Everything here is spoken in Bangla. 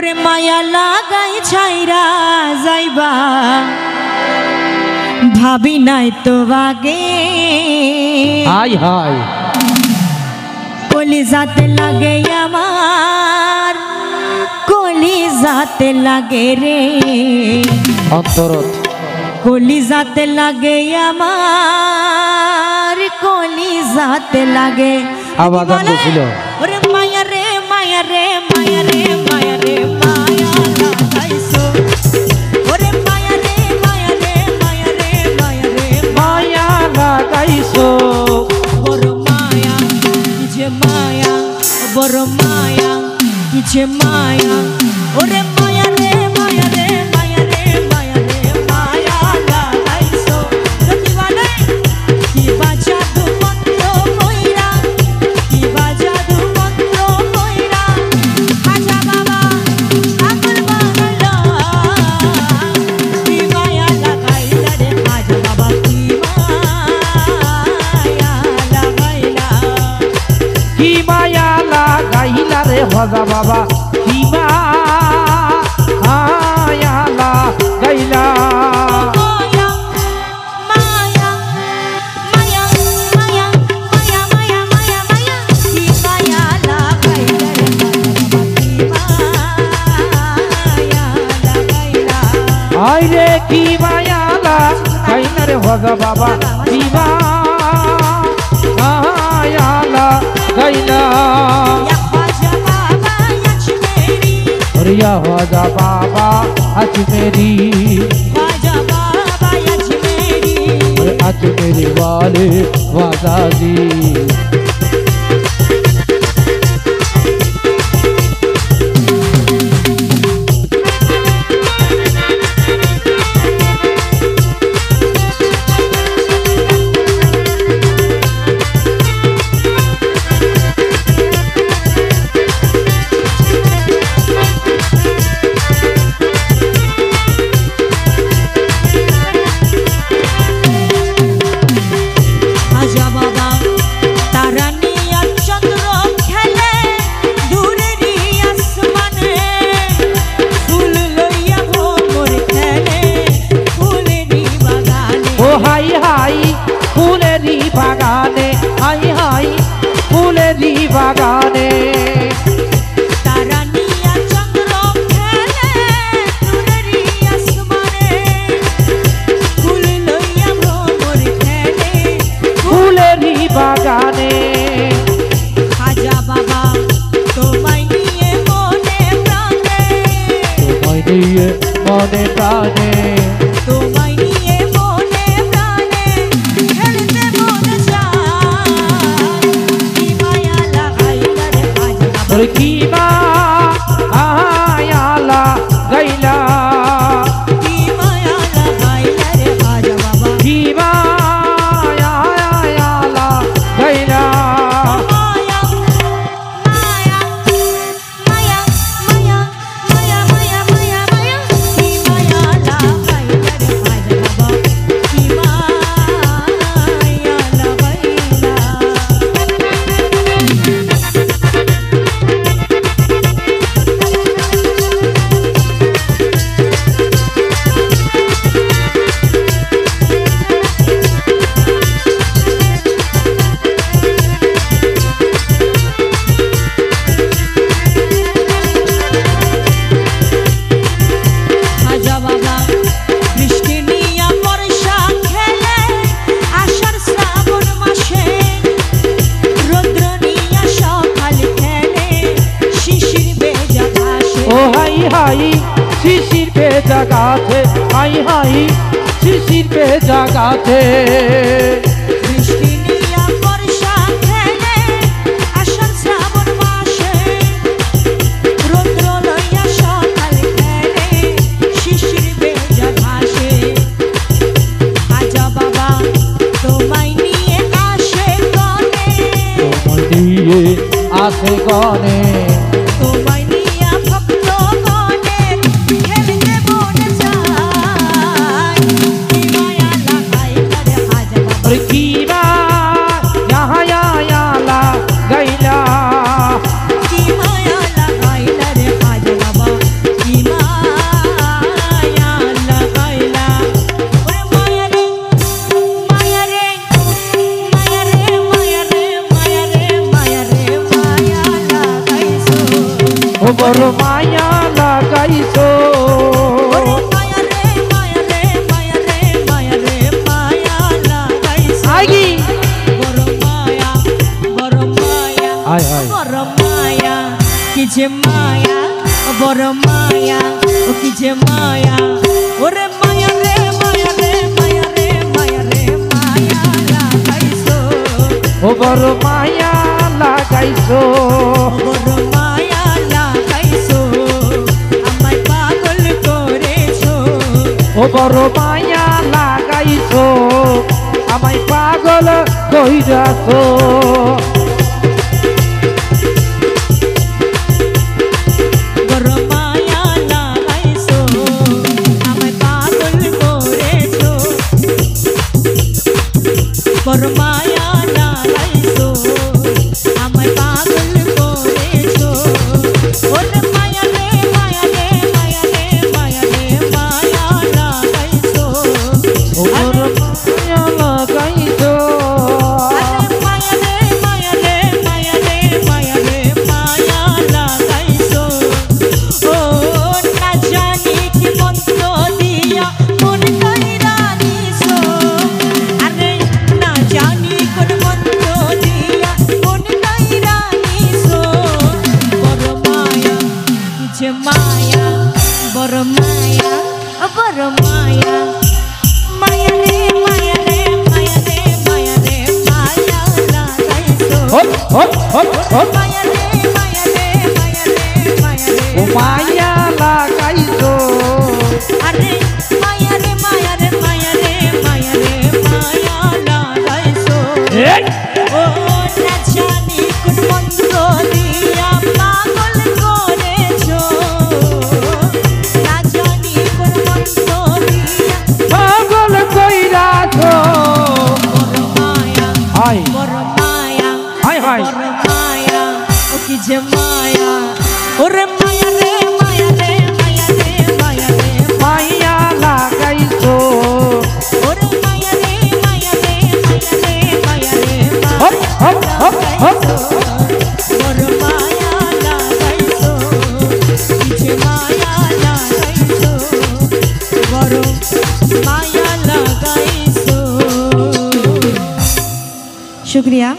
ওরে মায়া লাগাই ছাইরা যাইবা ভাবি নাই তো আগে হাই হাই কলিজাতে লাগে আমার কলিজাতে লাগে রে অন্তরত কলিজাতে লাগে আমার কলিজাতে লাগে আওয়াজ আসছিল ওরে মায়া রে মায়া রে মায়া রে মায়া রে মায়া লাগাইছো ওরে মায়া রে মায়া রে মায়া রে মায়া রে মায়া লাগাইছো বড় মায়া কিছে মায়া বড় মায়া কিছে মায়া ওরে মায়া রে মায়া রে মায়া রে মায়া রে মায়া লাগাইছো কি বলে কি বাজাদু মন্ত্র কইরা কি বাজাদু মন্ত্র কইরা আজা বাবা আগুন বানাইলা কি মায়া লাগাইলা রে আজা বাবা কি মায়া লাগাইলা কি মায়া লাগাইলা রে হজা বাবা কি মায়া লাগাইলা মায়া মায়া মায়া মায়া মায়া মায়া মায়া মায়া কি মায়া লাগাইলা রে কি মায়া লাগাইলা আই রে কি মায়া লাগাইলা রে হজা বাবা কি মায়া লাগাইলা या ख्वाजा बाबा अजमेरी ख्वाजा बाबा अजमेरी अजमेरी वाले ख्वाजा जी बागाने हाई हाई फूलेरी बागाने तारानिया चंद्र खेले फूलेरी आसमाने फूल लइया भ्रमर खेले फूलेरी बागाने खाजा बाबा তোমায় নিয়ে মনে প্রাণে তোমায় নিয়ে মনে প্রাণে তোমায় নিয়ে মনে প্রাণে খেলতে মনে চায় কি মায়া লাগাইলা রে খাজা বাবা কি মায়া লাগাইলা কি মায়া লাগাইলা রে খাজা বাবা কি মায়া লাগাইলা शिशिर पे जगाते हाई हाई शिशिर पे जगाते বৃষ্টি নিয়া বর্ষা খেলে আষাঢ় শ্রাবণ মাসে রৌদ্র লইয়া সকাল খেলে শিশির ভেজা ঘাসে খাজা বাবা তোমায় নিয়ে আসে গনে তোমায় নিয়ে আসে গনে তোমায় নিয়ে ভক্ত গনে খেলতে মনে চায় কি মায়া লাগাইলা রে খাজা বাবা की माया लागाइला কি মায়া লাগাইলা রে খাজা বাবা বড় মায়া লাগাইছো ওরে মায়া রে মায়া রে মায়া রে মায়া রে মায়া লাগাইছো আগি বড় মায়া বড় মায়া আয় আয় বড় মায়া কি যে মায়া বড় মায়া ও কি যে মায়া ওরে মায়া রে মায়া রে মায়া রে মায়া রে মায়া লাগাইছো ও বড় মায়া লাগাইছো বড় মায়া লাগাইছো আমায় পাগল করেছো ও বড় মায়া লাগাইছো আমায় পাগল কইরাছো বড় মায়া লাগাইছো আমায় পাগল করেছো বড় মায়া লাগাইছো আমায় পাগল করেছো ওরে মায়া রে মায়া রে মায়া রে মায়া রে মায়া লাগাইছো ও বড় মায়া লাগাইছো আরে মায়া রে মায়া রে মায়া রে মায়া রে মায়া লাগাইছো ও না জানি কি মন্ত্র দিয়া মন কইরা নিছো আরে না জানি কোন মন্ত্র দিয়া মন কইরা নিছো বড় মায়া কি যে মায়া বড় মায়া বড় মায়া মায়া রে মায়া রে মায়া রে মায়া রে মায়া লাগাইছো হপ হপ হপ হপ মায়া রে মায়া রে মায়া রে মায়া রে ও মায়া লাগাইছো আরে মায়া রে মায়া রে মায়া রে মায়া রে মায়া লাগাইছো এই ও না জানি কোন মন্ত্র দিয়া পাগল করেছো না জানি কোন মন্ত্র দিয়া পাগল কইরাছো বড় মায়া আয় বড় মায়া হায় হায় বড় মায়া ও কি যে মায়া ওরে মায়া রে মায়া রে মায়া রে মায়া রে মায়া লাগাইছো ওরে মায়া রে মায়া রে মায়া রে মায়া রে হপ হপ হপ হপ বড় মায়া লাগাইছো কি যে মায়া লাগাইছো বড় মায়া লাগাইছো শুক্রিয়া।